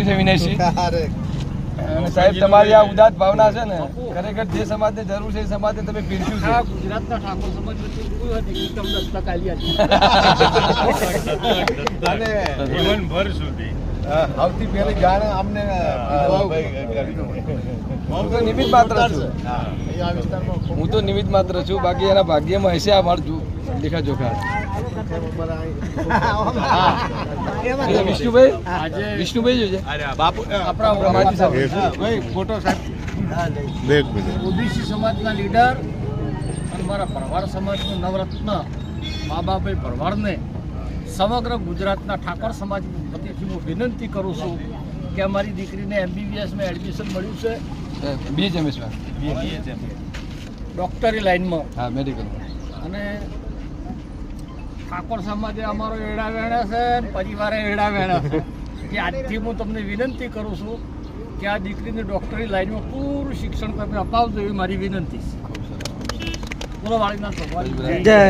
પીરસ્યું છે વિનયસિંહ. અને સાહેબ તમારી આ ઉદાત્ત ભાવના છે ને ખરેખર જે સમાજને જરૂર છે એ સમાજને તમે પીરસ્યું છે. ગુજરાતના ઠાકોર સમાજ વચ્ચે કોઈ હતી એકદમ દસ્તક આલી અને જીવનભર સુધી સૌથી પહેલી જાણ અમને હું તો નિમિત્ત માત્ર છું. હું તો નિમિત્ત માત્ર છું, બાકી એના ભાગ્યમાં હશે આ મારું લેખા જોખા. વિષ્ણુભાઈ વિષ્ણુભાઈ જોજે બાપુ આપણા માજી સાહેબ. ભાઈ ફોટો સાહેબ ઓબીસી સમાજના લીડર અને મારા ભરવાડ સમાજનું નવરત્ન બાબાભાઈ ભરવાડને સમગ્ર ગુજરાતના ઠાકોર સમાજ વતીથી હું વિનંતી કરું છું કે અમારી દીકરીને MBBSમાં એડમિશન મળ્યું છે BHMSમાં ડૉક્ટરી લાઇનમાં. હા મેડિકલમાં. અને ઠાકોર સમાજે અમારો એડા વેણા છે અને પરિવારે એડા વેણા છે કે આજથી હું તમને વિનંતી કરું છું કે આ દીકરીને ડૉક્ટરી લાઇનમાં પૂરું શિક્ષણ તમે અપાવજો એવી મારી વિનંતી છે. બોલો વાળીનાથ ભગવાન જય.